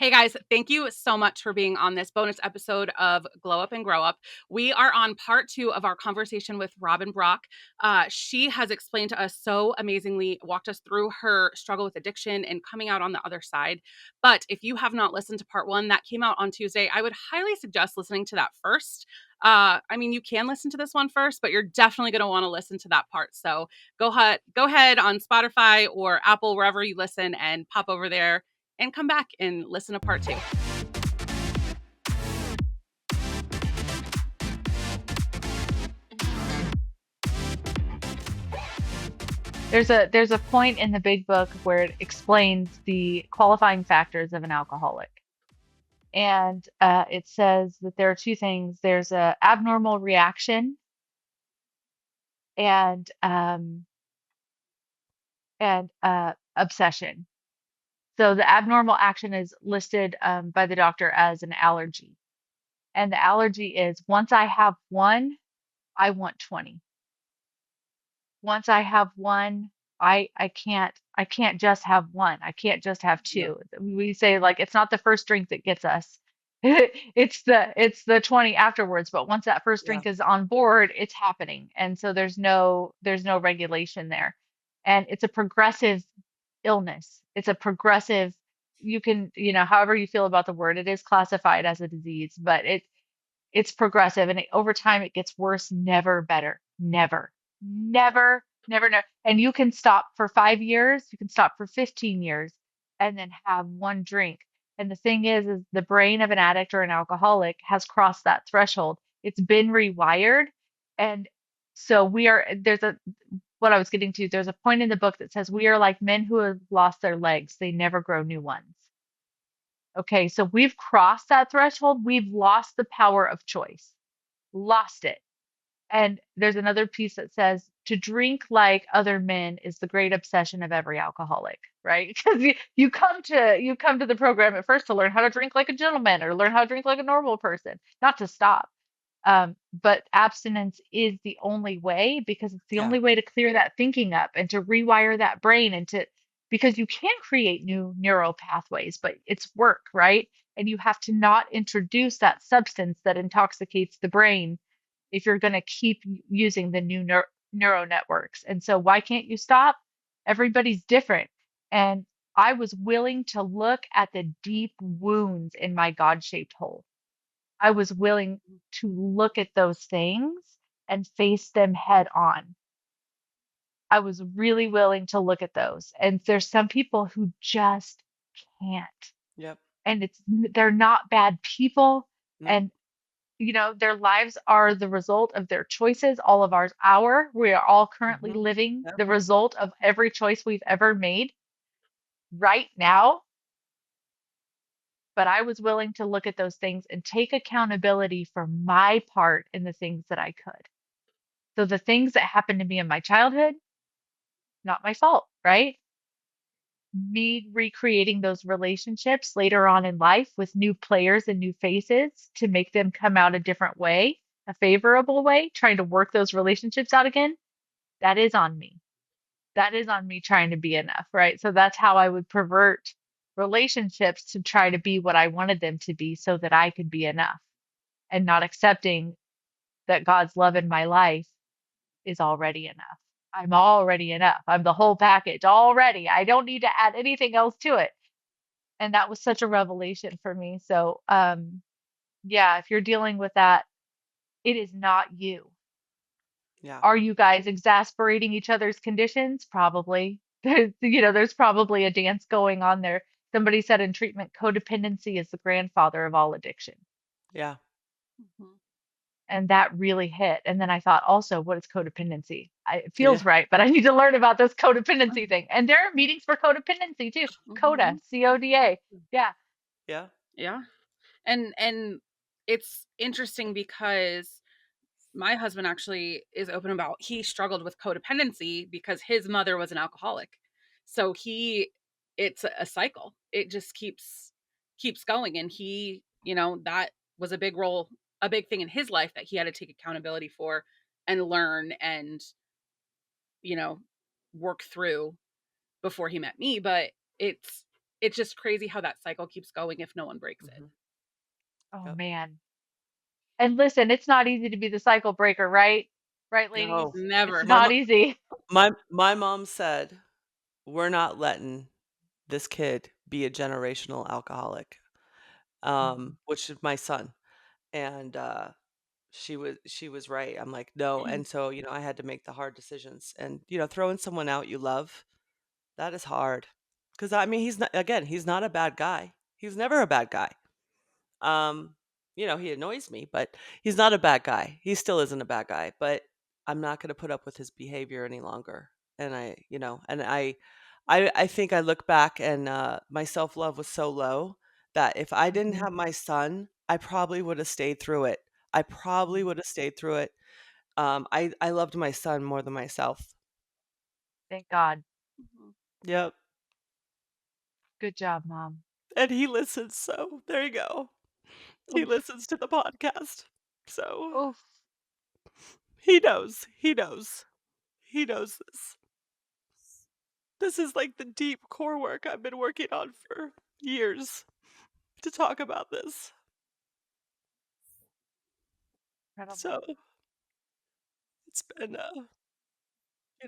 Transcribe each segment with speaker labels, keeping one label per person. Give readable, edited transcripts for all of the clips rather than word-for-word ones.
Speaker 1: Hey guys, thank you so much for being on this bonus episode of Glow Up and Grow Up. We are on part 2 of our conversation with Robin Brock. She has explained to us so amazingly, walked us through her struggle with addiction and coming out on the other side. But if you have not listened to part 1, that came out on Tuesday, I would highly suggest listening to that first. You can listen to this one first, but you're definitely going to want to listen to that part. So go ahead on Spotify or Apple, wherever you listen, and pop over there and come back and listen to part 2.
Speaker 2: There's a point in the big book where it explains the qualifying factors of an alcoholic. And it says that there are two things. There's a abnormal reaction and obsession. So the abnormal action is listed by the doctor as an allergy. And the allergy is once I have one, I want 20. Once I have one, I can't just have one. I can't just have
Speaker 1: Yeah.
Speaker 2: two. We say like it's not the first drink that gets us. It's the 20 afterwards, but once that first
Speaker 1: Yeah.
Speaker 2: drink is on board, it's happening. And so there's no regulation there. And it's a progressive illness. It's a progressive you can, however you feel about the word, it is classified as a disease, but it's progressive and over time it gets worse, never better. Never. Never, never, never. And you can stop for 5 years, you can stop for 15 years and then have one drink. And the thing is the brain of an addict or an alcoholic has crossed that threshold. It's been rewired. And so what I was getting to, there's a point in the book that says we are like men who have lost their legs. They never grow new ones. Okay, so we've crossed that threshold. We've lost the power of choice, lost it. And there's another piece that says to drink like other men is the great obsession of every alcoholic, right? Because you come to the program at first to learn how to drink like a gentleman or learn how to drink like a normal person, not to stop. But abstinence is the only way because it's the
Speaker 3: Yeah.
Speaker 2: only way to clear that thinking up and to rewire that brain because you can create new neural pathways, but it's work, right? And you have to not introduce that substance that intoxicates the brain if you're going to keep using the new neural networks. And so why can't you stop? Everybody's different. And I was willing to look at the deep wounds in my God-shaped hole. I was willing to look at those things and face them head on. I was really willing to look at those. And there's some people who just can't.
Speaker 3: Yep.
Speaker 2: And they're not bad people.
Speaker 3: No.
Speaker 2: And their lives are the result of their choices, all of ours we are all currently
Speaker 3: Hmm.
Speaker 2: living
Speaker 3: Yep.
Speaker 2: the result of every choice we've ever made right now. But I was willing to look at those things and take accountability for my part in the things that I could. So the things that happened to me in my childhood, not my fault, right? Me recreating those relationships later on in life with new players and new faces to make them come out a different way, a favorable way, trying to work those relationships out again, that is on me. That is on me trying to be enough, right? So that's how I would pervert relationships to try to be what I wanted them to be so that I could be enough and not accepting that God's love in my life is already enough. I'm already enough. I'm the whole package already. I don't need to add anything else to it. And that was such a revelation for me. So, yeah, if you're dealing with that, it is not you.
Speaker 3: Yeah.
Speaker 2: Are you guys exasperating each other's conditions? Probably. There's probably a dance going on there. Somebody said in treatment, codependency is the grandfather of all addiction.
Speaker 3: Yeah.
Speaker 1: Mhm.
Speaker 2: And that really hit. And then I thought, also, what is codependency? It
Speaker 3: Yeah.
Speaker 2: feels right, but I need to learn about this codependency thing. And there are meetings for codependency too. CODA,
Speaker 1: Mhm.
Speaker 2: CODA. Yeah.
Speaker 3: Yeah.
Speaker 1: Yeah. And it's interesting because my husband actually is open about he struggled with codependency because his mother was an alcoholic. So it's a cycle. It just keeps going, and that was a big thing in his life that he had to take accountability for and learn and you know work through before he met me. But it's it's just crazy how that cycle keeps going if no one breaks it.
Speaker 3: Hmm.
Speaker 2: Oh
Speaker 3: Yep.
Speaker 2: man. And listen, it's not easy to be the cycle breaker, right? Right, ladies?
Speaker 3: No,
Speaker 2: It's
Speaker 1: Never.
Speaker 3: my
Speaker 2: not
Speaker 3: mo-
Speaker 2: easy.
Speaker 3: my mom said we're not letting this kid be a generational alcoholic,
Speaker 2: Mm,
Speaker 3: which is my son, and she was right. I'm like, no, and so I had to make the hard decisions, and throwing someone out you love, that is hard, because I mean he's not a bad guy. He's never a bad guy. Um, he annoys me, but he's not a bad guy. He still isn't a bad guy, but I'm not going to put up with his behavior any longer. And I think I look back and my self-love was so low that if I didn't
Speaker 2: mhm,
Speaker 3: have my son, I probably would have stayed through it. I probably
Speaker 2: mm.
Speaker 3: would have stayed through it. I loved my son more than myself.
Speaker 2: Thank God.
Speaker 1: Mhm.
Speaker 3: Yep.
Speaker 2: Good job, Mom.
Speaker 3: And he listens, so there you go. He
Speaker 2: Oof.
Speaker 3: listens to the podcast. So
Speaker 2: Oof.
Speaker 3: he knows. He knows. He knows this. This is like the deep core work I've been working on for years to talk about this.
Speaker 2: Incredible.
Speaker 3: So it's been,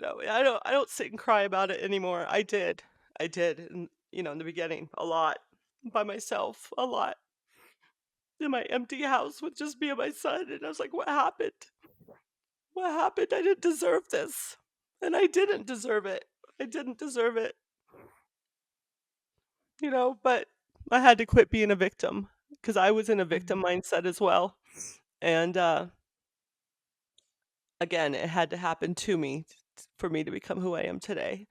Speaker 3: I don't sit and cry about it anymore. I did, in the beginning, a lot by myself, a lot in my empty house with just me and my son. And I was like, what happened? What happened? I didn't deserve this. And I didn't deserve it. I didn't deserve it, but I had to quit being a victim because I was in a
Speaker 2: Mm,
Speaker 3: victim mindset as well. And again, it had to happen to me for me to become who I am today.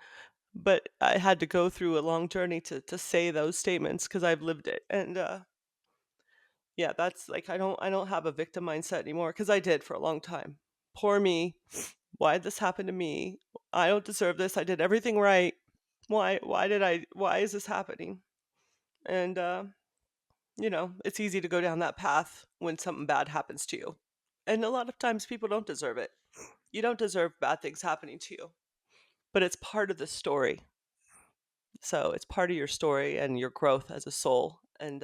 Speaker 3: But I had to go through a long journey to say those statements because I've lived it. And yeah, that's like I don't have a victim mindset anymore because I did for a long time. Poor me. Why did this happen to me? I don't deserve this. I did everything right. Why is this happening? And it's easy to go down that path when something bad happens to you. And a lot of times people don't deserve it. You don't deserve bad things happening to you, but it's part of the story. So it's part of your story and your growth as a soul. And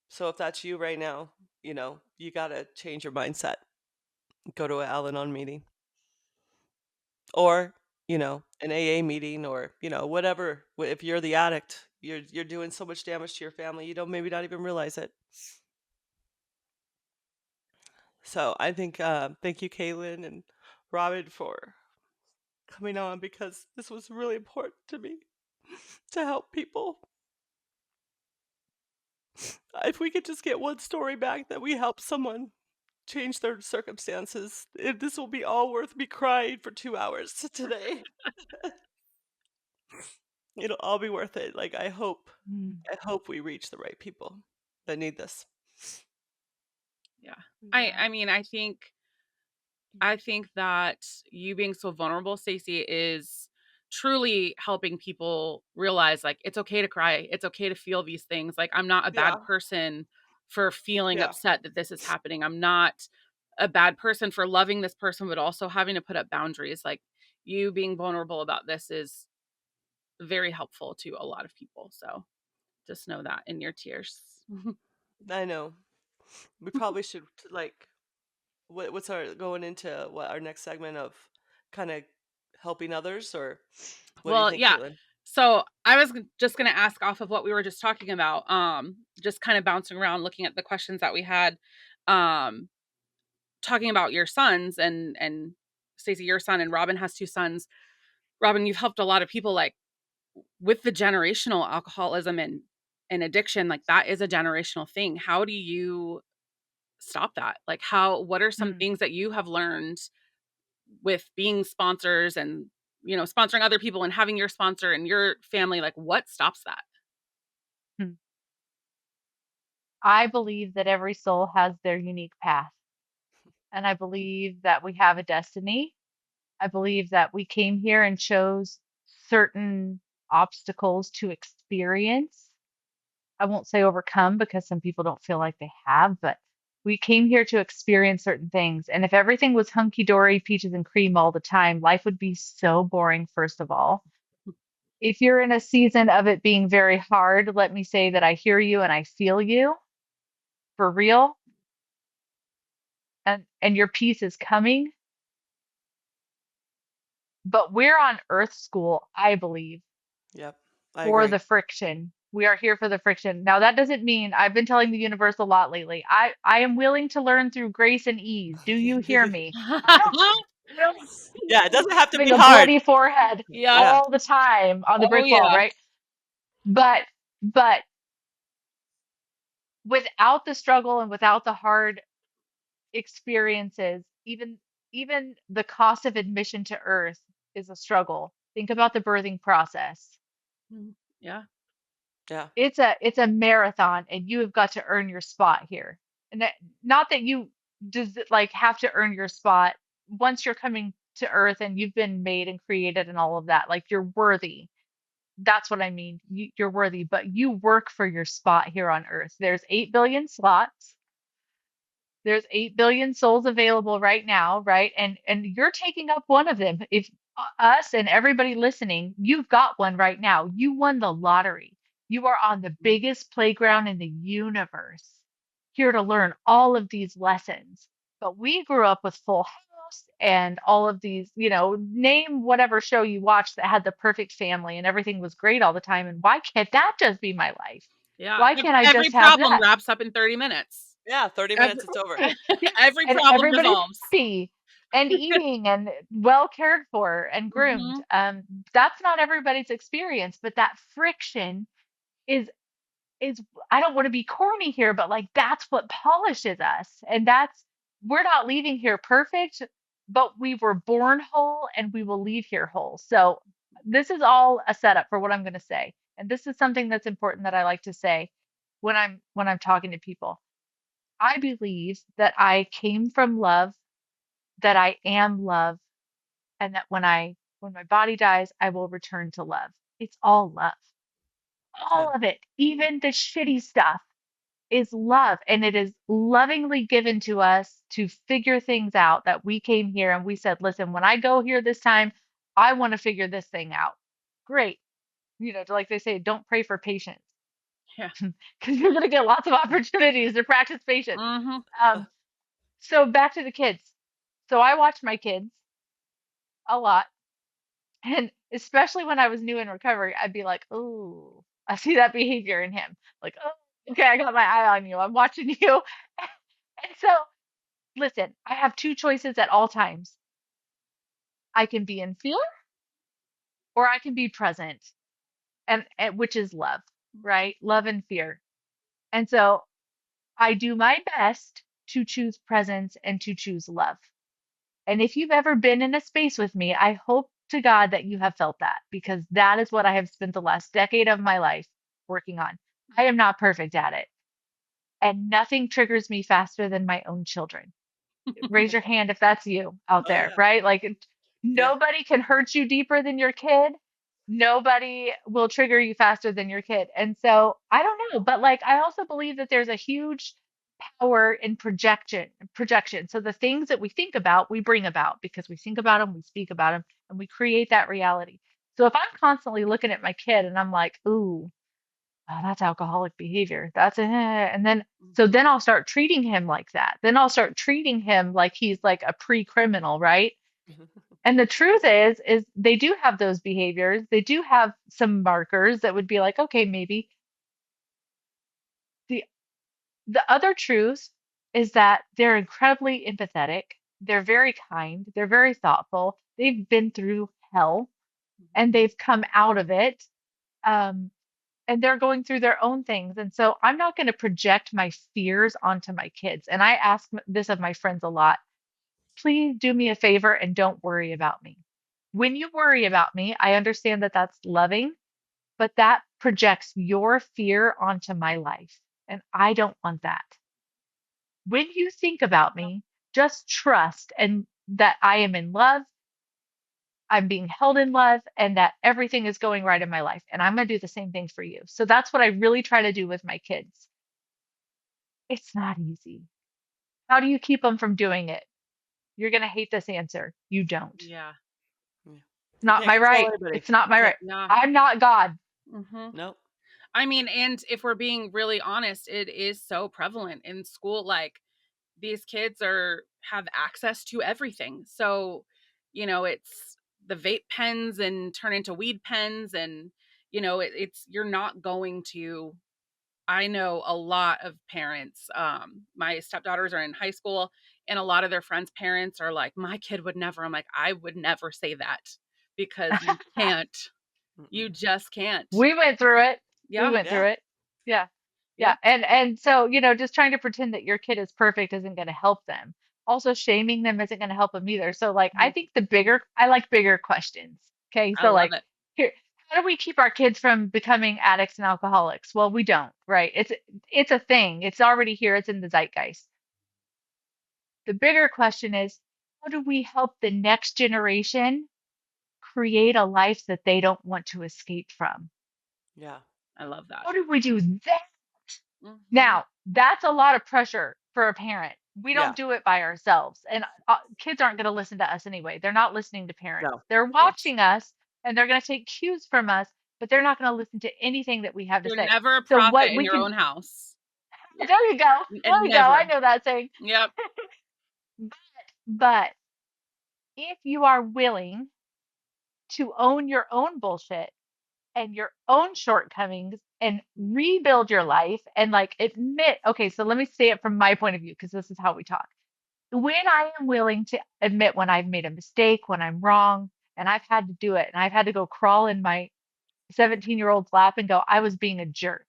Speaker 3: so if that's you right now, you got to change your mindset. Go to an Al Anon meeting or, an AA meeting or, whatever. If you're the addict, you're doing so much damage to your family, you don't maybe not even realize it. So I think, thank you, Kaylin and Robin, for coming on because this was really important to me to help people. If we could just get one story back that we help someone change their circumstances, this will be all worth me crying for 2 hours today. It'll all be worth it. Like
Speaker 2: mm.
Speaker 3: I hope we reach the right people that need this.
Speaker 1: Yeah. I
Speaker 2: Yeah.
Speaker 1: I mean, I think that you being so vulnerable, Stacey, is truly helping people realize like it's okay to cry. It's okay to feel these things. Like I'm not a bad
Speaker 3: Yeah,
Speaker 1: person for feeling
Speaker 3: yeah,
Speaker 1: upset that this is happening. I'm not a bad person for loving this person, but also having to put up boundaries. Like you being vulnerable about this is very helpful to a lot of people. So just know that in your tears.
Speaker 3: I know. We probably should like what's our going into what our next segment of kind of helping others or what do you
Speaker 1: Well,
Speaker 3: think,
Speaker 1: yeah.
Speaker 3: Caitlin?
Speaker 1: So I was just going to ask off of what we were just talking about, just kind of bouncing around, looking at the questions that we had, um, talking about your sons and Stacey, your son, and Robin has two sons. Robin, you've helped a lot of people like with the generational alcoholism and addiction. Like that is a generational thing. How do you stop that? Like what are some
Speaker 2: Hmm.
Speaker 1: things that you have learned with being sponsors and sponsoring other people and having your sponsor and your family, like what stops that?
Speaker 2: Hmm. I believe that every soul has their unique path. And I believe that we have a destiny. I believe that we came here and chose certain obstacles to experience. I won't say overcome because some people don't feel like they have, but we came here to experience certain things. And if everything was hunky dory, peaches and cream all the time, life would be so boring, first of all. If you're in a season of it being very hard, let me say that I hear you and I feel you for real, and your peace is coming. But we're on Earth School, I believe,
Speaker 3: Yep. I
Speaker 2: for
Speaker 3: agree.
Speaker 2: the friction. We are here for the friction. Now, that doesn't mean I've been telling the universe a lot lately. I am willing to learn through grace and ease. Do you hear me? I don't
Speaker 3: Yeah, it doesn't have to
Speaker 2: having
Speaker 3: be
Speaker 2: a
Speaker 3: hard.
Speaker 2: bloody forehead
Speaker 1: Yep.
Speaker 3: Yeah.
Speaker 2: all the time on the
Speaker 1: Oh,
Speaker 2: brick wall,
Speaker 1: yeah.
Speaker 2: right? But but without the struggle and without the hard experiences, even the cost of admission to Earth is a struggle. Think about the birthing process.
Speaker 1: Mhm. Yeah.
Speaker 3: Yeah.
Speaker 2: It's a marathon, and you have got to earn your spot here. And that, not that you does like have to earn your spot once you're coming to Earth and you've been made and created and all of that. Like you're worthy. That's what I mean. You're worthy, but you work for your spot here on Earth. There's 8 billion slots. There's 8 billion souls available right now, right? And you're taking up one of them. If us and everybody listening, you've got one right now. You won the lottery. You are on the biggest playground in the universe, here to learn all of these lessons. But we grew up with Full House and all of these, name whatever show you watched that had the perfect family and everything was great all the time. And why can't that just be my life?
Speaker 1: Yeah.
Speaker 2: Why can't I
Speaker 1: Every
Speaker 2: just have
Speaker 1: problem
Speaker 2: that?
Speaker 1: wabs up in 30 minutes.
Speaker 3: Yeah, 30
Speaker 1: Every
Speaker 3: minutes, it's over.
Speaker 2: Right. Yeah.
Speaker 1: every
Speaker 2: And
Speaker 1: problem
Speaker 2: everybody's
Speaker 1: resolves.
Speaker 2: happy and eating and well cared for and groomed.
Speaker 1: Mhm.
Speaker 2: That's not everybody's experience, but that friction is is I don't want to be corny here, but like that's what polishes us. And that's we're not leaving here perfect, but we were born whole and we will leave here whole. So this is all a setup for what I'm going to say. And this is something that's important that I like to say when I'm talking to people. I believe that I came from love, that I am love, and that when my body dies, I will return to love. It's all love.
Speaker 3: Yeah.
Speaker 2: All of it, even the shitty stuff is love, and it is lovingly given to us to figure things out that we came here and we said, "Listen, when I go here this time, I want to figure this thing out." Great. Like they say, don't pray for patience
Speaker 1: Yeah.
Speaker 2: because you're going to get lots of opportunities to practice patience.
Speaker 1: Mhm.
Speaker 2: Um, So back to the kids. So I watch my kids a lot, and especially when I was new in recovery, I'd be like, "Oh, I see that behavior in him." Like, "Oh, okay, I got my eye on you. I'm watching you." And so, listen, I have two choices at all times. I can be in fear or I can be present, and which is love, right? Love and fear. And so I do my best to choose presence and to choose love. And if you've ever been in a space with me, I hope to God that you have felt that because that is what I have spent the last decade of my life working on. I am not perfect at it. And nothing triggers me faster than my own children. Raise your hand if that's you out
Speaker 3: Oh
Speaker 2: there,
Speaker 3: yeah.
Speaker 2: right? Like
Speaker 3: Yeah.
Speaker 2: nobody can hurt you deeper than your kid. Nobody will trigger you faster than your kid. And so I don't know, but like I also believe that there's a huge power in projection. So the things that we think about, we bring about because we think about them, we speak about them, and we create that reality. So if I'm constantly looking at my kid and I'm like, ooh, oh, that's alcoholic behavior. That's and then so
Speaker 1: Mhm.
Speaker 2: then I'll start treating him like that. Then I'll start treating him like he's like a pre-criminal, right? And the truth is they do have those behaviors. They do have some markers that would be like, okay, maybe the the other truth is that they're incredibly empathetic. They're very kind. They're very thoughtful. They've been through hell and they've come out of it. Um, and they're going through their own things. And so I'm not going to project my fears onto my kids. And I ask this of my friends a lot. Please do me a favor and don't worry about me. When you worry about me, I understand that that's loving, but that projects your fear onto my life. And I don't want that. When you think about me, just trust and that I am in love, I'm being held in love, and that everything is going right in my life. And I'm going to do the same thing for you. So that's what I really try to do with my kids. It's not easy. How do you keep them from doing it? You're going to hate this answer. You don't.
Speaker 1: Yeah.
Speaker 3: Yeah.
Speaker 2: It's
Speaker 3: You
Speaker 2: not
Speaker 3: can't
Speaker 2: my
Speaker 3: control
Speaker 2: right.
Speaker 3: anybody.
Speaker 2: It's not
Speaker 3: You
Speaker 2: my
Speaker 3: can't.
Speaker 2: right.
Speaker 1: Yeah.
Speaker 2: I'm not God.
Speaker 1: Hmm.
Speaker 3: Nope.
Speaker 1: I mean, and if we're being really honest, it is so prevalent in school. Like these kids are have access to everything. So, it's the vape pens and turn into weed pens, and it's you're not going to. I know a lot of parents. My stepdaughters are in high school, and a lot of their friends' parents are like, "My kid would never." I'm like, "I would never say that because you can't. You
Speaker 3: Mm-mm.
Speaker 1: just can't."
Speaker 2: We went through it. We
Speaker 1: Yeah.
Speaker 2: went
Speaker 3: Yeah.
Speaker 2: through it. Yeah. Yeah.
Speaker 1: Yep.
Speaker 2: And so, just trying to pretend that your kid is perfect isn't going to help them. Also, shaming them isn't going to help them either. So, like, I
Speaker 1: Mhm.
Speaker 2: think I like bigger questions. Okay.
Speaker 1: I
Speaker 2: So,
Speaker 1: love
Speaker 2: like,
Speaker 1: it.
Speaker 2: here, how do we keep our kids from becoming addicts and alcoholics? Well, we don't, right? It's a thing. It's already here. It's in the zeitgeist. The bigger question is, how do we help the next generation create a life that they don't want to escape from?
Speaker 3: Yeah.
Speaker 1: I love that.
Speaker 2: How do we do that?
Speaker 1: Mhm.
Speaker 2: Now, that's a lot of pressure for a parent. We don't
Speaker 3: Yeah.
Speaker 2: do it by ourselves. And kids aren't going to listen to us anyway. They're not listening to parents.
Speaker 3: No.
Speaker 2: They're
Speaker 3: Yes.
Speaker 2: watching us and they're going to take cues from us, but they're not going to listen to anything that we have to
Speaker 1: You're
Speaker 2: say.
Speaker 1: never a
Speaker 2: So,
Speaker 1: prophet
Speaker 2: what
Speaker 1: in
Speaker 2: we
Speaker 1: your
Speaker 2: can,
Speaker 1: own house.
Speaker 2: there you go.
Speaker 1: And
Speaker 2: There you go. I
Speaker 1: never.
Speaker 2: know that saying.
Speaker 1: Yep.
Speaker 2: But if you are willing to own your own bullshit and your own shortcomings and rebuild your life and like admit, okay, so let me say it from my point of view because this is how we talk. When I am willing to admit when I've made a mistake, when I'm wrong, and I've had to do it, and I've had to go crawl in my 17-year-old's lap and go, I was being a jerk.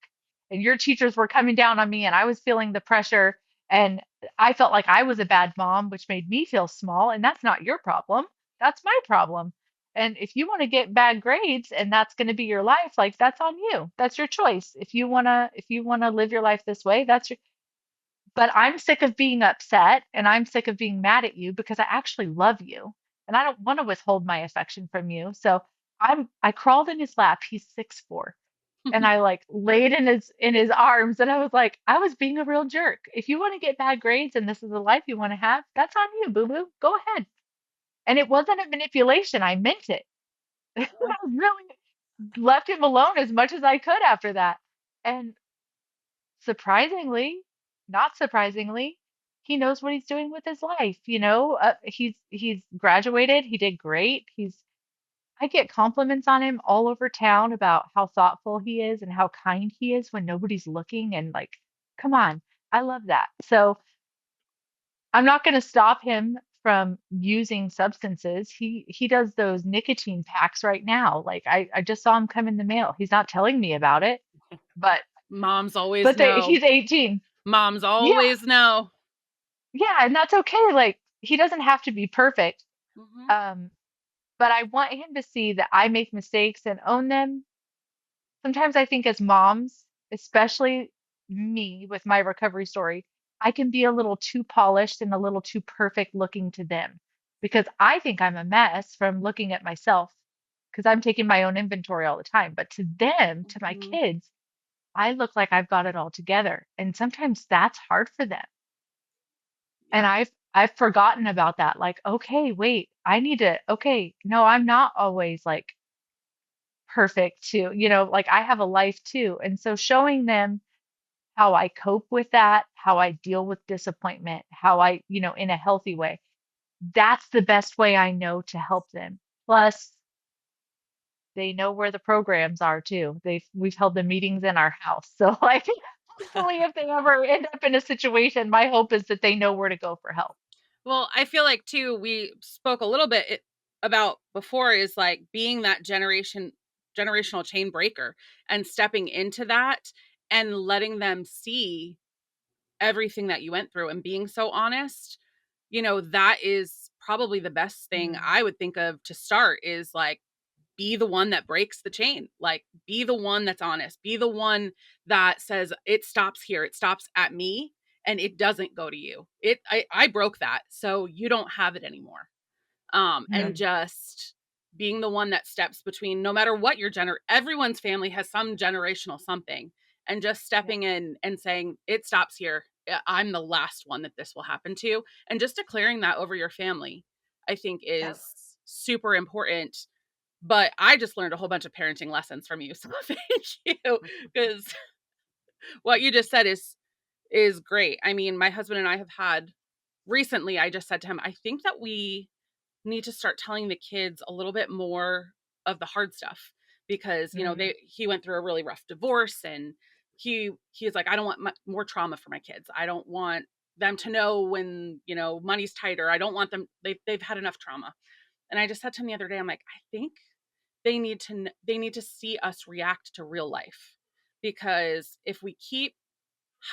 Speaker 2: And your teachers were coming down on me, and I was feeling the pressure, and I felt like I was a bad mom, which made me feel small. And that's not your problem. That's my problem. And if you want to get bad grades and that's going to be your life, like that's on you. That's your choice. If you want to live your life this way, that's your but I'm sick of being upset and I'm sick of being mad at you because I actually love you and I don't want to withhold my affection from you. So I crawled in his lap. He's 6'4", and I like laid in his arms and I was like, I was being a real jerk. If you want to get bad grades and this is the life you want to have, that's on you, boo boo. Go ahead. And it wasn't a manipulation. I meant it. I really left him alone as much as I could after that. And surprisingly, not surprisingly, he knows what he's doing with his life. He's graduated. He did great. I get compliments on him all over town about how thoughtful he is and how kind he is when nobody's looking. And like, come on, I love that. So I'm not going to stop him from using substances. He does those nicotine packs right now. Like I just saw him come in the mail. He's not telling me about it, but
Speaker 1: Moms always know.
Speaker 2: he's 18.
Speaker 1: Moms
Speaker 2: Yeah,
Speaker 1: always know.
Speaker 2: yeah, and that's okay. Like he doesn't have to be perfect.
Speaker 1: Hmm.
Speaker 2: Um, but I want him to see that I make mistakes and own them. Sometimes I think as moms, especially me with my recovery story, I can be a little too polished and a little too perfect looking to them because I think I'm a mess from looking at myself because I'm taking my own inventory all the time. But to them, to my
Speaker 1: Hmm.
Speaker 2: kids, I look like I've got it all together. And sometimes that's hard for them. And
Speaker 1: Yeah.
Speaker 2: I've forgotten about that. Like, okay, wait, okay, no, I'm not always like perfect too. Like I have a life too. And so showing them how I cope with that, how I deal with disappointment, how in a healthy way, that's the best way I know to help them. Plus, they know where the programs are too. We've held the meetings in our house. So like hopefully if they ever end up in a situation, my hope is that they know where to go for help.
Speaker 1: Well, I feel like too, we spoke a little bit about before is like being that generational chain breaker and stepping into that and letting them see everything that you went through and being so honest. That is probably the best thing
Speaker 2: Mm,
Speaker 1: I would think of to start is like be the one that breaks the chain. Like be the one that's honest. Be the one that says it stops here. It stops at me and it doesn't go to you. I broke that. So you don't have it anymore. And
Speaker 2: mm,
Speaker 1: just being the one that steps between no matter what everyone's family has some generational something and just
Speaker 2: yeah,
Speaker 1: stepping in and saying it stops here. I'm the last one that this will happen to, and just declaring that over your family I think
Speaker 2: yeah,
Speaker 1: is super important. But I just learned a whole bunch of parenting lessons from you. So thank you. Because what you just said is great. I mean, my husband and I have had recently, I just said to him, I think that we need to start telling the kids a little bit more of the hard stuff because, you know,
Speaker 2: Mm,
Speaker 1: he went through a really rough divorce, and he's like, I don't want more trauma for my kids. I don't want them to know when, you know, money's tighter. I don't want them, they've had enough trauma. And I just said to him the other day, I'm like, I think they need to see us react to real life, because if we keep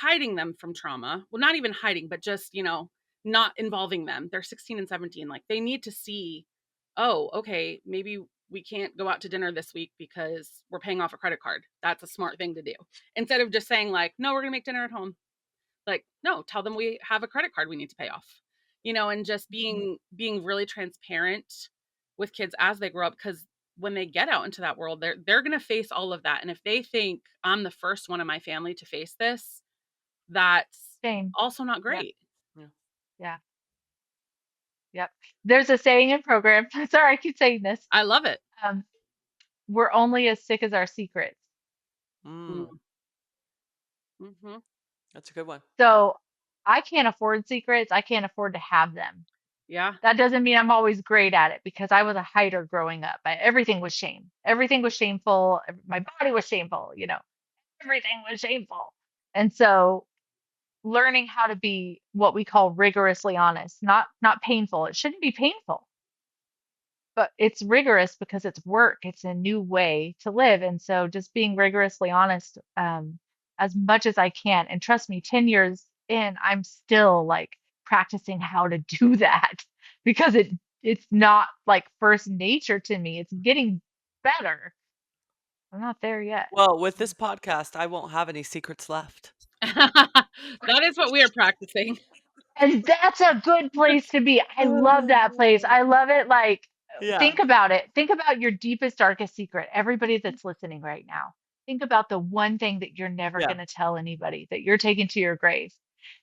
Speaker 1: hiding them from trauma, well, not even hiding, but just, you know, not involving them, they're 16 and 17, like they need to see, oh, okay, maybe we can't go out to dinner this week because we're paying off a credit card. That's a smart thing to do, instead of just saying like, no, we're gonna make dinner at home. Like, no, tell them we have a credit card we need to pay off, you know, and just being really transparent with kids as they grow up, because when they get out into that world, they're going to face all of that. And if they think I'm the first one in my family to face this, that's
Speaker 2: same.
Speaker 1: also not
Speaker 2: Yeah.
Speaker 1: great.
Speaker 3: Yeah.
Speaker 2: Yeah. Yep. There's a saying in program. Sorry, I keep saying this.
Speaker 1: I love it.
Speaker 2: Um, we're only as sick as our secrets.
Speaker 3: Mm,
Speaker 1: Mm, mhm.
Speaker 3: that's a good one.
Speaker 2: So I can't afford secrets. I can't afford to have them.
Speaker 1: Yeah.
Speaker 2: That doesn't mean I'm always great at it because I was a hider growing up. Everything was shame. Everything was shameful. My body was shameful, you know, everything was shameful. And so learning how to be what we call rigorously honest, not painful. It shouldn't be painful, but it's rigorous because it's work. It's a new way to live. And so just being rigorously honest, as much as I can. And trust me, 10 years in, I'm still like practicing how to do that because it's not like first nature to me. It's getting better. I'm not there yet.
Speaker 3: Well, with this podcast, I won't have any secrets left.
Speaker 1: That is what we are practicing.
Speaker 2: And that's a good place to be. I love that place. I love it. Like,
Speaker 3: Yeah.
Speaker 2: think about it. Think about your deepest, darkest secret. Everybody that's listening right now, think about the one thing that you're never
Speaker 3: Yeah.
Speaker 2: going to tell anybody that you're taking to your grave.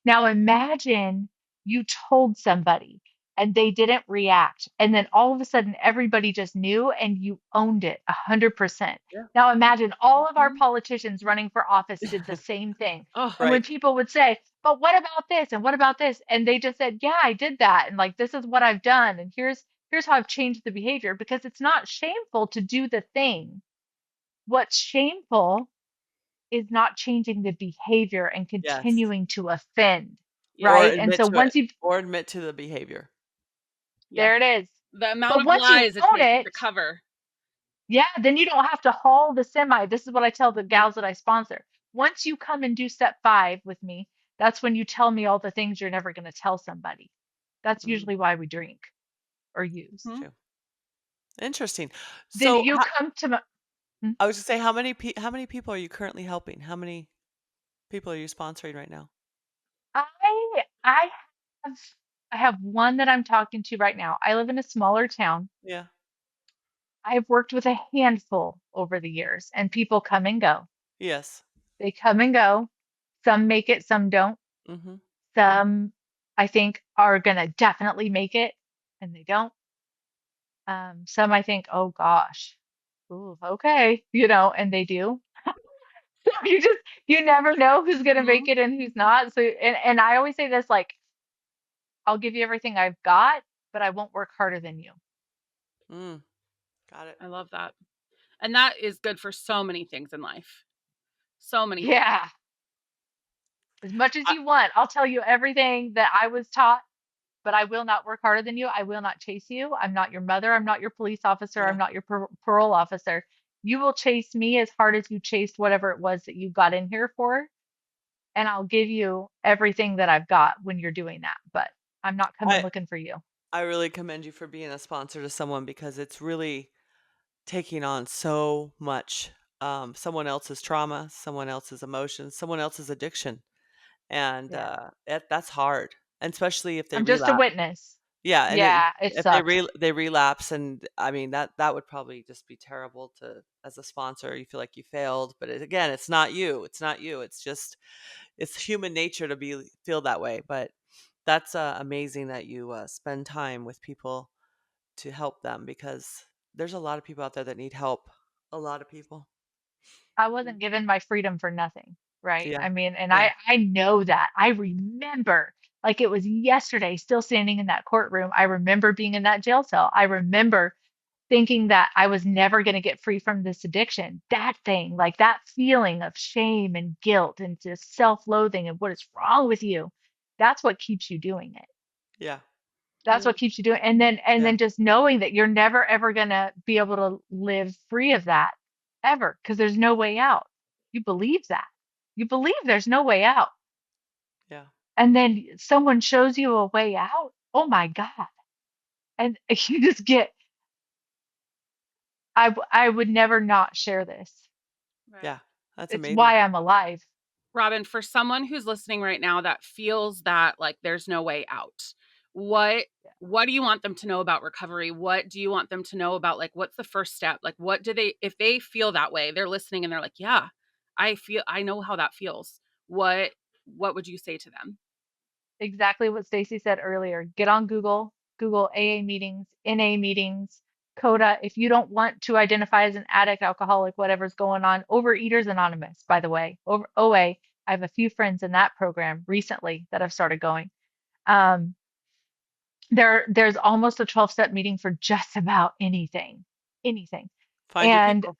Speaker 2: Now, imagine you told somebody and they didn't react. And then all of a sudden, everybody just knew and you owned it 100%.
Speaker 1: Yeah.
Speaker 2: Now, imagine all of our
Speaker 1: Mhm.
Speaker 2: politicians running for office did the same thing.
Speaker 1: Oh,
Speaker 2: And when
Speaker 3: Right.
Speaker 2: people would say, but what about this? And what about this? And they just said, yeah, I did that. And like, this is what I've done. And here's how I've changed the behavior because it's not shameful to do the thing. What's shameful is not changing the behavior and
Speaker 3: Yes.
Speaker 2: continuing to offend,
Speaker 1: yeah.
Speaker 3: Or
Speaker 2: right? And
Speaker 3: admit
Speaker 2: so
Speaker 3: to it.
Speaker 2: once you,
Speaker 3: Or admit to the behavior.
Speaker 1: Yeah.
Speaker 2: there it is.
Speaker 1: The amount
Speaker 2: But
Speaker 1: of
Speaker 2: once you
Speaker 1: lies it
Speaker 2: own
Speaker 1: takes to
Speaker 2: it,
Speaker 1: cover.
Speaker 2: yeah, then you don't have to haul the semi. This is what I tell the gals that I sponsor. Once you come and do step 5 with me, that's when you tell me all the things you're never going to tell somebody. That's
Speaker 3: Mm,
Speaker 2: usually why we drink or use.
Speaker 3: that's
Speaker 1: Mhm.
Speaker 3: true. Interesting.
Speaker 2: Then
Speaker 3: So,
Speaker 2: you come to my, hmm?
Speaker 3: I was to say, how many people are you currently helping? How many people are you sponsoring right now?
Speaker 2: I have I have one that I'm talking to right now. I live in a smaller town.
Speaker 3: Yeah.
Speaker 2: I've worked with a handful over the years, and people come and go.
Speaker 3: Yes.
Speaker 2: They come and go. Some make it, some don't.
Speaker 3: Mm-hmm.
Speaker 2: Some I think are gonna definitely make it, and they don't. Some I think, oh gosh, ooh, okay, you know, and they do. So you never know who's gonna make
Speaker 1: Mhm.
Speaker 2: it and who's not. So and I always say this like I'll give you everything I've got, but I won't work harder than you.
Speaker 3: Mm, got it.
Speaker 1: I love that. And that is good for so many things in life. So many things.
Speaker 2: Yeah, as much as
Speaker 3: I,
Speaker 2: you want. I'll tell you everything that I was taught, but I will not work harder than you. I will not chase you. I'm not your mother. I'm not your police officer.
Speaker 3: yeah.
Speaker 2: I'm not your parole officer. You will chase me as hard as you chased whatever it was that you got in here for, and I'll give you everything that I've got when you're doing that. But I'm not coming
Speaker 3: I
Speaker 2: looking for you.
Speaker 3: I really commend you for being a sponsor to someone because it's really taking on so much. Someone else's trauma, someone else's emotions, someone else's addiction, and
Speaker 2: Yeah.
Speaker 3: that's hard, and especially if they
Speaker 2: I'm just a
Speaker 3: relapse.
Speaker 2: witness.
Speaker 3: Yeah, and
Speaker 2: Yeah, it
Speaker 3: if they
Speaker 2: sucks.
Speaker 3: they relapse, and I mean that would probably just be terrible to as a sponsor. You feel like you failed, but again, it's not you. It's not you. It's just it's human nature to be feel that way. But that's amazing that you spend time with people to help them because there's a lot of people out there that need help. A lot of people.
Speaker 2: I wasn't given my freedom for nothing, right?
Speaker 3: Yeah.
Speaker 2: I mean, and
Speaker 3: Yeah.
Speaker 2: I know that. I remember like it was yesterday, still standing in that courtroom. I remember being in that jail cell. I remember thinking that I was never going to get free from this addiction. That thing, like that feeling of shame and guilt and just self-loathing and what is wrong with you. That's what keeps you doing it.
Speaker 3: Yeah.
Speaker 2: That's what keeps you doing. And
Speaker 3: Yeah.
Speaker 2: then just knowing that you're never ever going to be able to live free of that ever because there's no way out. You believe that. You believe there's no way out.
Speaker 3: Yeah.
Speaker 2: And then someone shows you a way out. Oh my God. And you just get I would never not share this.
Speaker 1: Right.
Speaker 3: Yeah. That's
Speaker 2: It's
Speaker 3: amazing.
Speaker 2: why I'm alive.
Speaker 1: Robin, for someone who's listening right now that feels that like there's no way out, what what do you want them to know about recovery? What do you want them to know about like what's the first step? Like what do they if they feel that way, they're listening and they're like, "Yeah, I know how that feels." What would you say to them?
Speaker 2: Exactly what Stacy said earlier. Get on Google, Google AA meetings, NA meetings, CODA. If you don't want to identify as an addict, alcoholic, whatever's going on, Overeaters Anonymous, by the way, over OA. I have a few friends in that program recently that have started going. Um, there's almost a 12-step meeting for just about anything, anything.
Speaker 3: Find your
Speaker 2: And
Speaker 3: people.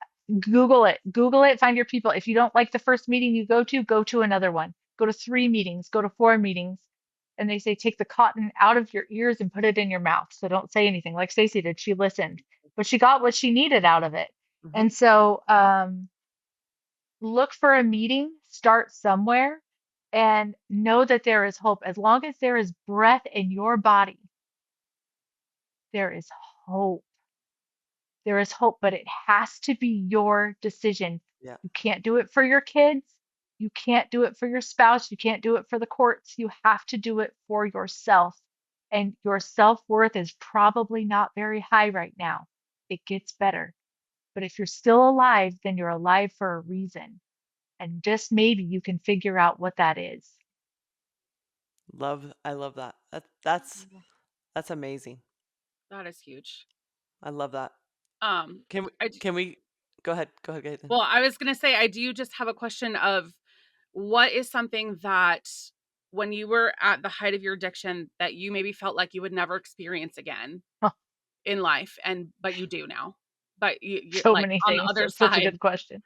Speaker 2: Google it, find your people. If you don't like the first meeting you go to another one. Go to 3 meetings, go to 4 meetings. And they say take the cotton out of your ears and put it in your mouth. So don't say anything. Like Stacey did, she listened, but she got what she needed out of it.
Speaker 3: Hmm.
Speaker 2: And so look for a meeting, start somewhere, and know that there is hope. As long as there is breath in your body, there is hope. There is hope, but it has to be your decision.
Speaker 3: Yeah.
Speaker 2: You can't do it for your kids. You can't do it for your spouse. You can't do it for the courts. You have to do it for yourself. And your self-worth is probably not very high right now. It gets better. But if you're still alive, then you're alive for a reason. And just maybe you can figure out what that is.
Speaker 3: I love that. That's amazing.
Speaker 1: That is huge.
Speaker 3: I love that.
Speaker 1: Um
Speaker 3: Can we
Speaker 1: I
Speaker 3: can we go ahead. Go ahead, Gaten.
Speaker 1: Well, I was going to say I do just have a question of what is something that when you were at the height of your addiction that you maybe felt like you would never experience again in life and but you do now. But you
Speaker 2: So
Speaker 1: like
Speaker 2: many
Speaker 1: on the
Speaker 2: things.
Speaker 1: other
Speaker 2: That's such a
Speaker 1: side,
Speaker 2: good question.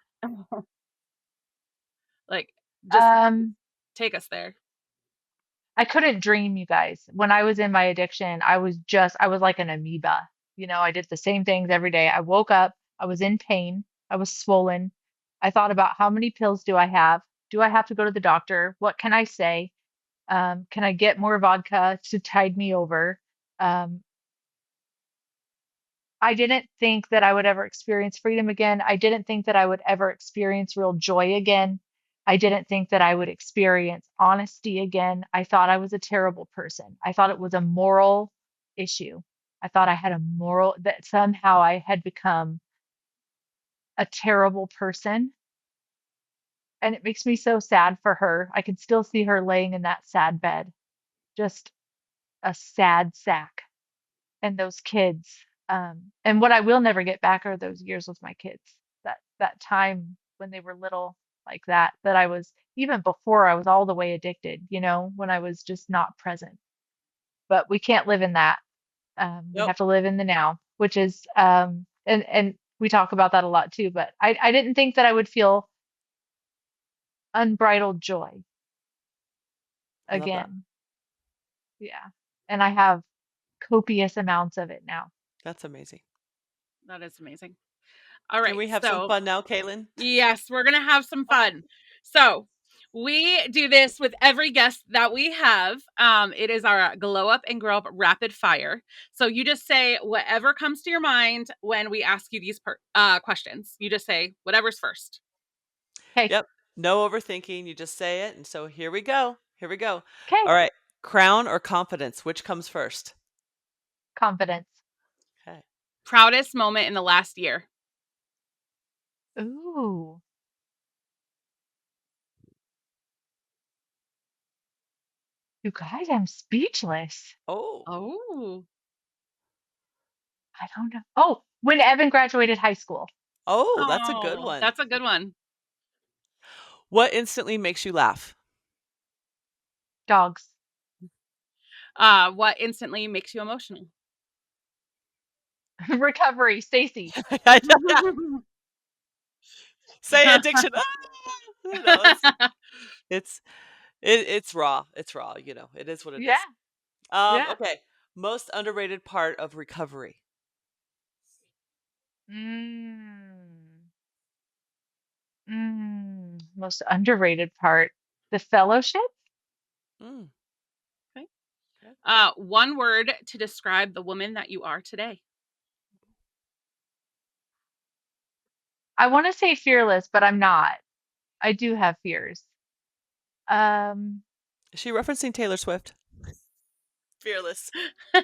Speaker 1: like just
Speaker 2: Um,
Speaker 1: take us there.
Speaker 2: I couldn't dream, you guys. When I was in my addiction, I was like an amoeba. You know, I did the same things every day. I woke up, I was in pain, I was swollen. I thought about how many pills do I have? Do I have to go to the doctor? What can I say? Can I get more vodka to tide me over? Um, I didn't think that I would ever experience freedom again. I didn't think that I would ever experience real joy again. I didn't think that I would experience honesty again. I thought I was a terrible person. I thought it was a moral issue. I thought I had a moral, that somehow I had become a terrible person. And it makes me so sad for her. I can still see her laying in that sad bed, just a sad sack. And those kids. And what I will never get back are those years with my kids. That time when they were little like that, that I was even before I was all the way addicted, you know, when I was just not present. But we can't live in that. We
Speaker 3: Nope.
Speaker 2: have to live in the now, which is and we talk about that a lot too, but I didn't think that I would feel unbridled joy
Speaker 3: I love that.
Speaker 2: again. Yeah. And I have copious amounts of it now.
Speaker 3: That's amazing.
Speaker 1: That is amazing. All
Speaker 3: Can
Speaker 1: right.
Speaker 3: we have some
Speaker 1: So
Speaker 3: fun now, Caitlin?
Speaker 1: yes, we're going to have some fun. So, we do this with every guest that we have. It is our glow up and grow up rapid fire. So, you just say whatever comes to your mind when we ask you these questions. You just say whatever's first.
Speaker 2: Okay.
Speaker 3: Yep. No overthinking. You just say it. And so here we go. Here we go.
Speaker 2: Okay.
Speaker 3: All right. Crown or confidence? Which comes first?
Speaker 2: Confidence.
Speaker 3: Okay.
Speaker 1: Proudest moment in the last year.
Speaker 2: Ooh. You guys, I'm speechless.
Speaker 3: Oh,
Speaker 1: Oh,
Speaker 2: I don't know. Oh, when Evan graduated high school.
Speaker 3: Oh, that's a good
Speaker 1: Oh,
Speaker 3: one.
Speaker 1: that's a good one.
Speaker 3: What instantly makes you laugh?
Speaker 2: Dogs.
Speaker 1: What instantly makes you emotional?
Speaker 2: Recovery. Stacy.
Speaker 3: Say addiction. Ah! No, it's it's raw. It's raw, you know. It is what it
Speaker 2: Yeah.
Speaker 3: is.
Speaker 2: Yeah.
Speaker 3: Okay. Most underrated part of recovery.
Speaker 2: Mm. Most underrated part. The fellowship.
Speaker 3: Mm,
Speaker 1: Okay.
Speaker 3: okay.
Speaker 1: One word to describe the woman that you are today.
Speaker 2: I want to say fearless, but I'm not. I do have fears. Um,
Speaker 3: Is she referencing Taylor Swift? Fearless.
Speaker 2: oh,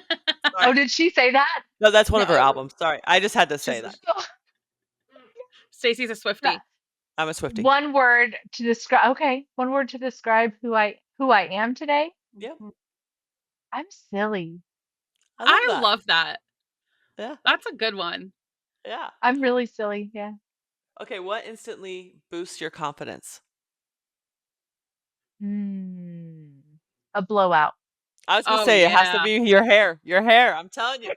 Speaker 3: Sorry.
Speaker 2: did she say that?
Speaker 3: No, that's one of her
Speaker 1: No,
Speaker 3: albums. Sorry. I just had to say
Speaker 1: she's
Speaker 3: that.
Speaker 1: Stacy's a Swiftie.
Speaker 3: I'm a Swiftie.
Speaker 2: One word to describe. Okay, one word to describe who I am today.
Speaker 3: Yep.
Speaker 2: I'm silly.
Speaker 3: I love
Speaker 1: I
Speaker 3: that.
Speaker 1: love that.
Speaker 3: Yeah.
Speaker 1: That's a good one.
Speaker 3: Yeah.
Speaker 2: I'm really silly. Yeah.
Speaker 3: Okay, what instantly boosts your confidence?
Speaker 2: Hmm. A blowout.
Speaker 3: I was gonna
Speaker 1: Oh
Speaker 3: say it has to
Speaker 1: yeah.
Speaker 3: be your hair. Your hair. I'm telling you.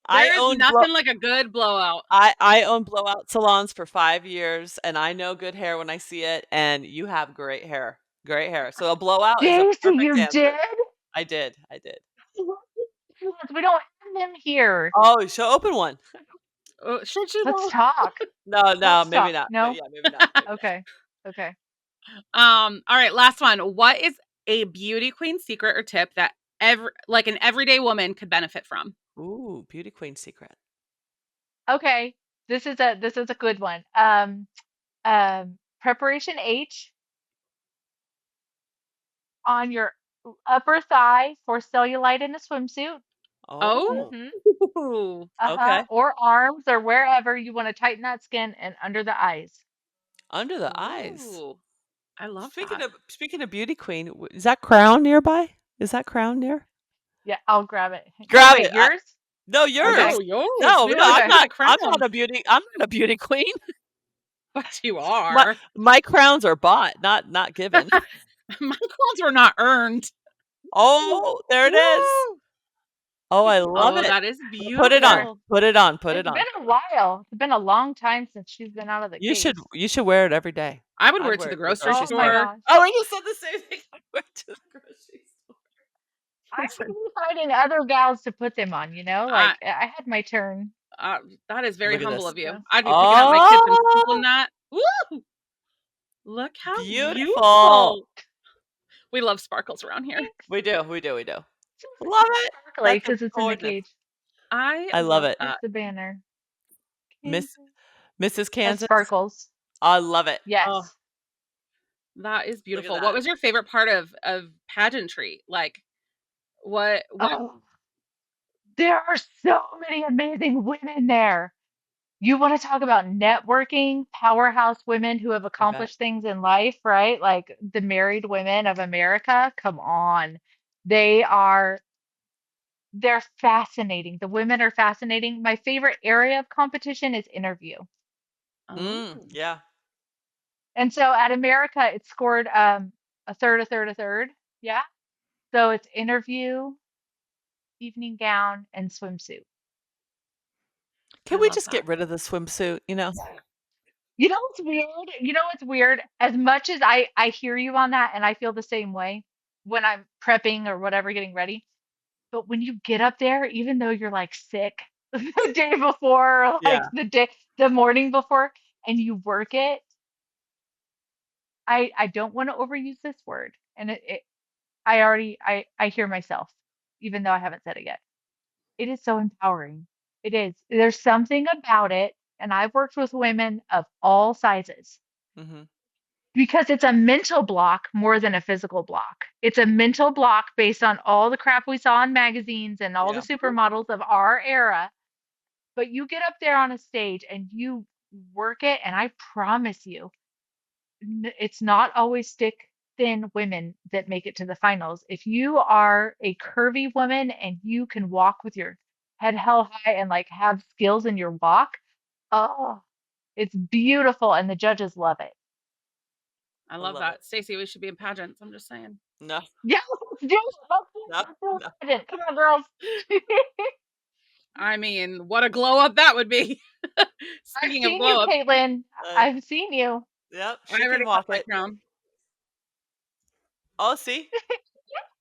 Speaker 3: I
Speaker 1: There is
Speaker 3: owned blow
Speaker 1: nothing like a good blowout.
Speaker 3: I owned blowout salons for 5 years, and I know good hair when I see it. And you have great hair, great hair. So a blowout is a
Speaker 2: Stacy,
Speaker 3: perfect
Speaker 2: you did?
Speaker 3: answer. I did, I did.
Speaker 2: We don't have them here.
Speaker 3: Oh, so open one.
Speaker 1: Should you
Speaker 2: Let's
Speaker 1: though?
Speaker 2: talk.
Speaker 3: No, no,
Speaker 2: Let's
Speaker 3: maybe
Speaker 2: talk.
Speaker 3: not.
Speaker 2: No?
Speaker 3: Yeah, maybe not. Maybe not.
Speaker 2: Okay. Okay.
Speaker 1: All right, last one. What is a beauty queen secret or tip that an everyday woman could benefit from?
Speaker 3: Ooh, beauty queen secret.
Speaker 2: Okay. This is a good one. Preparation H on your upper thigh for cellulite in a swimsuit.
Speaker 3: Oh,
Speaker 2: Mm-hmm.
Speaker 1: Oh,
Speaker 2: Uh-huh.
Speaker 3: okay.
Speaker 2: Or arms or wherever you want to tighten that skin and under the eyes.
Speaker 3: Under the eyes.
Speaker 1: ooh, I love that.
Speaker 3: Speaking of beauty queen, is that crown nearby? Is that crown near?
Speaker 2: Yeah, I'll grab it.
Speaker 3: Grab
Speaker 2: Wait,
Speaker 3: it.
Speaker 2: yours?
Speaker 3: No,
Speaker 2: Okay.
Speaker 3: yours.
Speaker 1: No, yours.
Speaker 3: No,
Speaker 1: We
Speaker 3: no,
Speaker 1: don't have to
Speaker 2: Okay.
Speaker 1: get a
Speaker 3: I'm
Speaker 1: crown.
Speaker 3: not a beauty. I'm not a beauty queen.
Speaker 1: But you
Speaker 3: My
Speaker 1: are.
Speaker 3: my crowns are bought, not given.
Speaker 1: My crowns were not earned.
Speaker 3: Oh, there it is.
Speaker 2: Woo!
Speaker 3: Oh, I love
Speaker 1: Oh,
Speaker 3: it.
Speaker 1: that is
Speaker 3: Put it on.
Speaker 2: There.
Speaker 1: beautiful.
Speaker 3: Put it on. Put
Speaker 2: It's
Speaker 3: it
Speaker 2: been
Speaker 3: on.
Speaker 2: a while. It's been a long time since she's been out of the case.
Speaker 3: You should wear it every day.
Speaker 1: I would wear
Speaker 3: I'd
Speaker 1: it to
Speaker 3: wear
Speaker 1: the
Speaker 3: it to the
Speaker 1: grocery
Speaker 3: grocery
Speaker 2: Oh my
Speaker 3: store.
Speaker 1: store.
Speaker 2: gosh.
Speaker 3: Oh, you said the same thing. I'd wear it to the grocery store.
Speaker 2: I've been finding other gals to put them on,
Speaker 1: I,
Speaker 2: like I had my turn.
Speaker 1: that is very
Speaker 3: Look at
Speaker 1: humble
Speaker 3: this.
Speaker 1: of you.
Speaker 2: Yeah.
Speaker 1: I'd be picking out my kids and
Speaker 3: Oh,
Speaker 1: stealing that. Woo! Look how
Speaker 3: beautiful.
Speaker 1: beautiful. We love sparkles around here.
Speaker 2: Thanks.
Speaker 3: We do. We do. We do.
Speaker 2: It's
Speaker 3: Love
Speaker 2: so
Speaker 3: it.
Speaker 2: sparkly
Speaker 3: That's a
Speaker 2: because it's in the
Speaker 3: gorgeous.
Speaker 2: cage.
Speaker 1: I
Speaker 3: I love
Speaker 1: love
Speaker 3: it.
Speaker 2: There's
Speaker 1: that.
Speaker 2: the banner.
Speaker 3: Miss
Speaker 2: Kansas
Speaker 3: Mrs.
Speaker 2: has
Speaker 3: Kansas.
Speaker 2: sparkles.
Speaker 3: I love it.
Speaker 1: Oh,
Speaker 2: Yes.
Speaker 1: that is
Speaker 3: Look at
Speaker 1: beautiful. What
Speaker 3: that.
Speaker 1: was your favorite part of pageantry? Like what
Speaker 2: Oh, there are so many amazing women there. You want to talk about networking, powerhouse women who have
Speaker 3: I bet.
Speaker 2: accomplished things in life, right? Like the married women of America. Come on. They are, they're fascinating. The women are fascinating. My favorite area of competition is interview.
Speaker 1: oh
Speaker 3: Yeah.
Speaker 2: And so at America, it scored a third, a third, a third. Yeah. So it's interview, evening gown, and swimsuit.
Speaker 1: I
Speaker 3: Can we
Speaker 1: love
Speaker 3: just
Speaker 1: that.
Speaker 3: get rid of the swimsuit, you know?
Speaker 2: You know what's weird? You know what's weird? As much as I hear you on that, and I feel the same way when I'm prepping or whatever, getting ready. But when you get up there, even though you're like sick the day before, or like
Speaker 3: Yeah.
Speaker 2: the morning before, and you work it, I don't want to overuse this word, and I already I hear myself, even though I haven't said it yet. It is so empowering. It is. There's something about it, and I've worked with women of all sizes
Speaker 3: Mhm.
Speaker 2: because it's a mental block more than a physical block. It's a mental block based on all the crap we saw in magazines and all the
Speaker 3: Yeah.
Speaker 2: supermodels of our era. But you get up there on a stage and you work it, and I promise you, it's not always stick thin women that make it to the finals. If you are a curvy woman and you can walk with your head held high and like have skills in your walk. Oh, it's beautiful and the judges love it.
Speaker 1: I
Speaker 3: I
Speaker 1: love
Speaker 3: love it.
Speaker 1: that. Stacey, we should be in pageants. I'm just saying.
Speaker 3: No,
Speaker 2: Yeah, let's do it. Let's do it.
Speaker 3: no,
Speaker 2: Let's do
Speaker 3: no.
Speaker 2: it. Come on, girls.
Speaker 1: I mean, what a glow up that would be.
Speaker 2: I've
Speaker 1: Speaking of
Speaker 2: seen you,
Speaker 1: glow ups,
Speaker 2: Caitlin.
Speaker 3: Uh,
Speaker 2: I've seen you.
Speaker 3: yep,
Speaker 1: I
Speaker 3: she can
Speaker 1: already have
Speaker 3: walk
Speaker 1: my
Speaker 3: it.
Speaker 1: crown.
Speaker 3: Oh, see,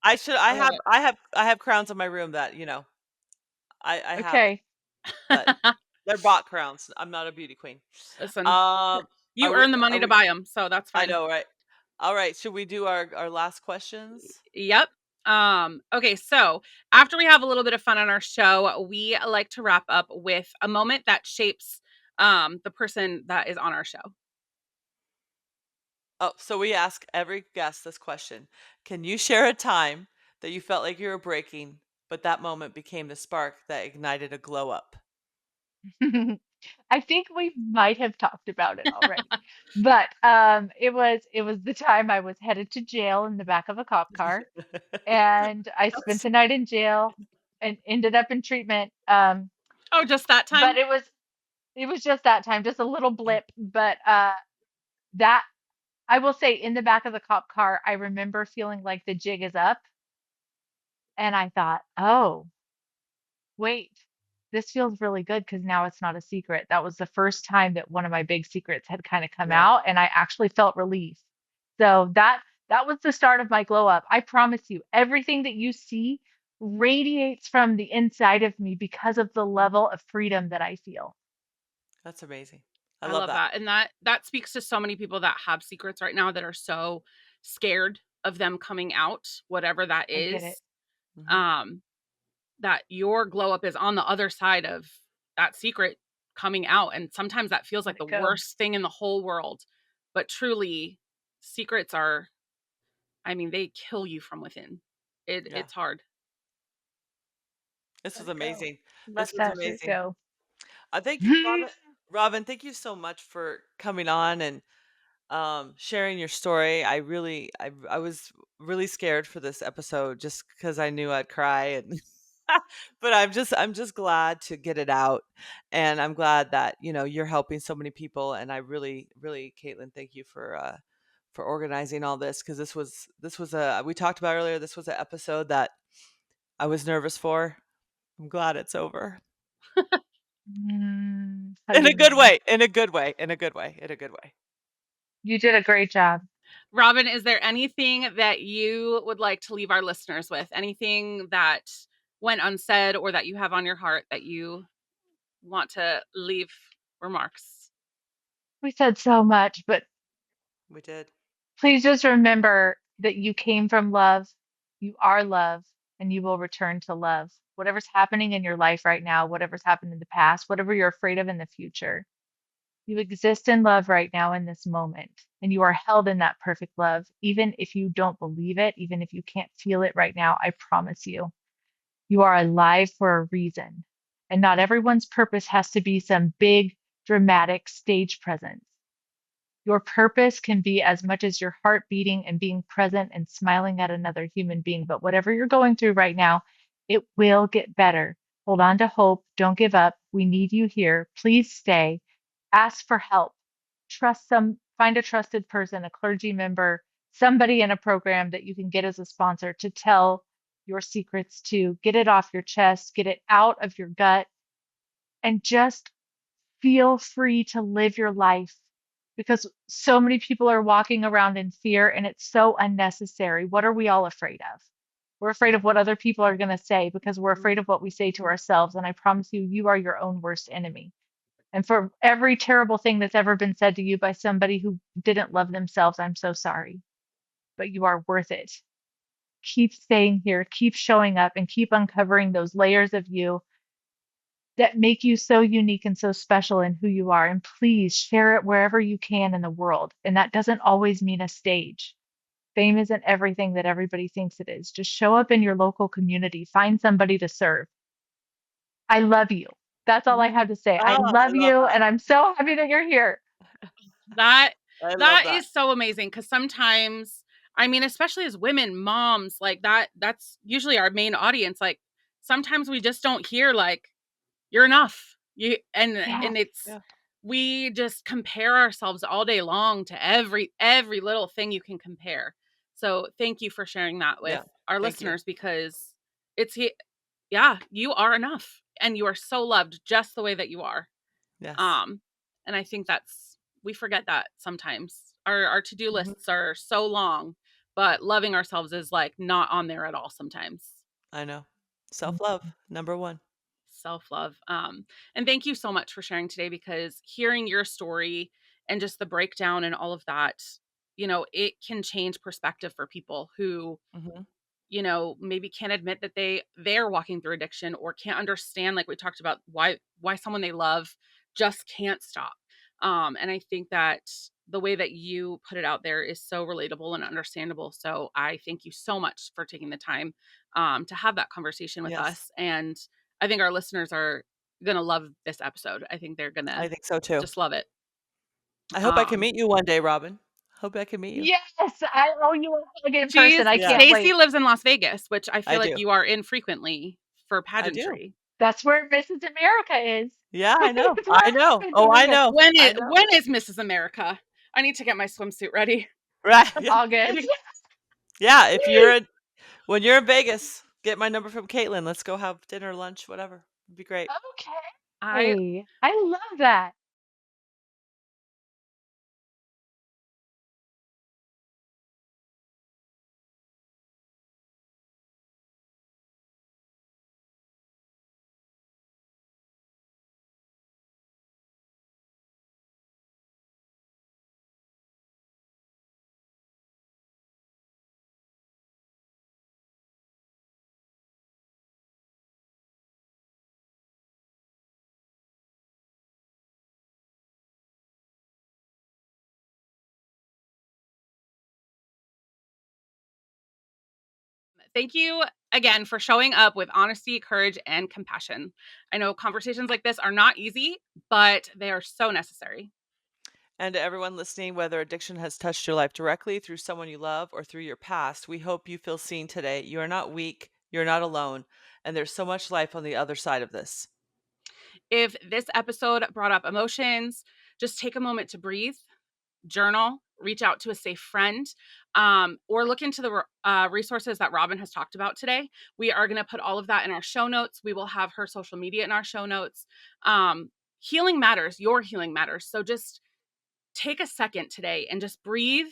Speaker 3: I should. I
Speaker 1: I love
Speaker 3: have. I have. I have crowns in my room that I have
Speaker 2: Okay.
Speaker 3: that
Speaker 1: it.
Speaker 3: they're bought crowns. I'm not a beauty queen.
Speaker 1: Listen,
Speaker 3: Um,
Speaker 1: you earn the money
Speaker 3: Are
Speaker 1: to
Speaker 3: we?
Speaker 1: buy them, so that's
Speaker 3: I
Speaker 1: fine.
Speaker 3: know, right? All right. Should we do our last questions?
Speaker 1: Yep. Okay, so after we have a little bit of fun on our show, we like to wrap up with a moment that shapes the person that is on our show.
Speaker 3: Oh, so we ask every guest this question. Can you share a time that you felt like you were breaking, but that moment became the spark that ignited a glow up?
Speaker 2: I think we might have talked about it already. But it was the time I was headed to jail in the back of a cop car and I spent
Speaker 3: That's
Speaker 2: the night in jail and ended up in treatment.
Speaker 1: Oh, just that
Speaker 2: But
Speaker 1: time?
Speaker 2: it was just that time, just a little blip. But that I will say in the back of the cop car, I remember feeling like the jig is up. And I thought, oh, wait, this feels really good because now it's not a secret. That was the first time that one of my big secrets had kind of come
Speaker 3: yeah,
Speaker 2: out, and I actually felt relief. So that was the start of my glow up. I promise you, everything that you see radiates from the inside of me because of the level of freedom that I feel.
Speaker 3: that's amazing. I
Speaker 1: I
Speaker 3: love
Speaker 1: love
Speaker 3: that.
Speaker 1: that. And that speaks to so many people that have secrets right now that are so scared of them coming out, whatever that
Speaker 2: I get it.
Speaker 1: is.
Speaker 3: Hmm.
Speaker 1: Um, that your glow up is on the other side of that secret coming out. And sometimes that feels
Speaker 2: Let
Speaker 1: like
Speaker 2: it
Speaker 1: the
Speaker 2: go.
Speaker 1: worst thing in the whole world. But truly, secrets are, I mean, they kill you from within.
Speaker 3: Yeah,
Speaker 1: It's hard.
Speaker 3: this
Speaker 2: Let
Speaker 3: was
Speaker 2: it go.
Speaker 3: amazing. This
Speaker 2: Let
Speaker 3: was
Speaker 2: that shit
Speaker 3: amazing.
Speaker 2: go.
Speaker 3: Thank you, Robin. Robin, thank you so much for coming on and sharing your story. I was really scared for this episode just because I knew I'd cry and but I'm just glad to get it out, and I'm glad that you're helping so many people, and I really, Caitlin, thank you for organizing all this, because this was a we talked about earlier, this was an episode that I was nervous for. I'm glad it's over. In a
Speaker 2: Hugging
Speaker 3: good
Speaker 2: you.
Speaker 3: way, in a good way, in a good way, in a good way.
Speaker 2: You did a great job.
Speaker 1: Robin, is there anything that you would like to leave our listeners with? Anything that went unsaid or that you have on your heart that you want to leave remarks?
Speaker 2: We said so much, but
Speaker 3: We did.
Speaker 2: please just remember that you came from love, you are love, and you will return to love. Whatever's happening in your life right now, whatever's happened in the past, whatever you're afraid of in the future, you exist in love right now in this moment, and you are held in that perfect love. Even if you don't believe it, even if you can't feel it right now, I promise you, you are alive for a reason. And not everyone's purpose has to be some big, dramatic stage presence. Your purpose can be as much as your heart beating and being present and smiling at another human being. But whatever you're going through right now, it will get better. Hold on to hope. Don't give up. We need you here. Please stay. Ask for help. Find a trusted person, a clergy member, somebody in a program that you can get as a sponsor to tell your secrets to. Get it off your chest, get it out of your gut, and just feel free to live your life because so many people are walking around in fear and it's so unnecessary. What are we all afraid of? We're afraid of what other people are going to say because we're afraid of what we say to ourselves. And I promise you, you are your own worst enemy. And for every terrible thing that's ever been said to you by somebody who didn't love themselves, I'm so sorry. But you are worth it. Keep staying here, keep showing up, and keep uncovering those layers of you that make you so unique and so special in who you are. And please share it wherever you can in the world. And that doesn't always mean a stage. Fame isn't everything that everybody thinks it is. Just show up in your local community, find somebody to serve. I love you. That's all I have to say. I
Speaker 3: Oh, I
Speaker 2: love
Speaker 3: love
Speaker 2: you,
Speaker 3: that.
Speaker 2: and I'm so happy that you're here.
Speaker 1: That
Speaker 3: I love
Speaker 1: that
Speaker 3: that.
Speaker 1: is so amazing because sometimes, I mean, especially as women, moms, like that's usually our main audience. Like sometimes we just don't hear like, you're enough.
Speaker 2: Yes.
Speaker 1: It's,
Speaker 3: Yeah.
Speaker 1: we just compare ourselves all day long to every little thing you can compare. So thank you for sharing that with
Speaker 3: Yeah.
Speaker 1: our
Speaker 3: Thank you.
Speaker 1: listeners, because yeah, you are enough and you are so loved just the way that you are.
Speaker 3: Yes.
Speaker 1: Um, and I think we forget that sometimes. Our to-do
Speaker 3: Hmm.
Speaker 1: lists are so long, but loving ourselves is like not on there at all sometimes.
Speaker 3: I know. Self-love, number one.
Speaker 1: Self-love. And thank you so much for sharing today, because hearing your story and just the breakdown and all of that, it can change perspective for people who,
Speaker 3: Hmm.
Speaker 1: maybe can't admit that they're walking through addiction, or can't understand, like we talked about, why someone they love just can't stop. And I think that the way that you put it out there is so relatable and understandable. So I thank you so much for taking the time to have that conversation with
Speaker 3: Yes.
Speaker 1: us. And I think our listeners are gonna love this episode. I think they're
Speaker 3: I
Speaker 1: gonna
Speaker 3: think so too.
Speaker 1: just love it.
Speaker 3: I hope I can
Speaker 1: um
Speaker 3: meet you one day, Robin. Hope I can meet you.
Speaker 2: Yes, I owe you a hug in person.
Speaker 1: she's
Speaker 2: I
Speaker 3: Yeah,
Speaker 2: can't
Speaker 1: Stacy
Speaker 2: wait.
Speaker 1: lives in Las Vegas, which I
Speaker 3: I
Speaker 1: feel like
Speaker 3: do.
Speaker 1: you are in frequently for
Speaker 3: I do.
Speaker 1: pageantry.
Speaker 2: That's where Mrs. America is.
Speaker 3: Yeah, I know.
Speaker 2: It's where
Speaker 3: I
Speaker 2: it
Speaker 3: know.
Speaker 2: happens
Speaker 3: Oh,
Speaker 2: every
Speaker 3: I
Speaker 2: year.
Speaker 3: know. I know.
Speaker 1: When is Mrs. America? I need to get my swimsuit ready.
Speaker 3: Right. Yeah.
Speaker 2: August.
Speaker 3: Yeah. When you're in Vegas, get my number from Caitlin. Let's go have dinner, lunch, whatever. It'd be great.
Speaker 1: I
Speaker 2: Okay. I love that.
Speaker 1: thank you again for showing up with honesty, courage, and compassion. I know conversations like this are not easy, but they are so necessary.
Speaker 3: And to everyone listening, whether addiction has touched your life directly through someone you love or through your past, we hope you feel seen today. You are not weak, you're not alone, and there's so much life on the other side of this.
Speaker 1: If this episode brought up emotions, just take a moment to breathe, journal, reach out to a safe friend, or look into the resources that Robin has talked about today. We are going to put all of that in our show notes. We will have her social media in our show notes. Healing matters. Your healing matters. So just take a second today and just breathe,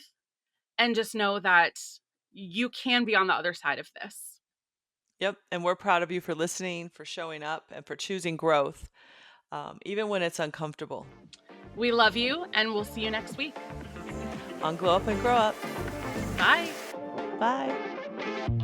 Speaker 1: and just know that you can be on the other side of this.
Speaker 3: Yep. And we're proud of you for listening, for showing up, and for choosing growth, even when it's uncomfortable.
Speaker 1: We love you, and we'll see you next week.
Speaker 3: On Glow Up and Grow Up.
Speaker 1: Bye.
Speaker 3: Bye.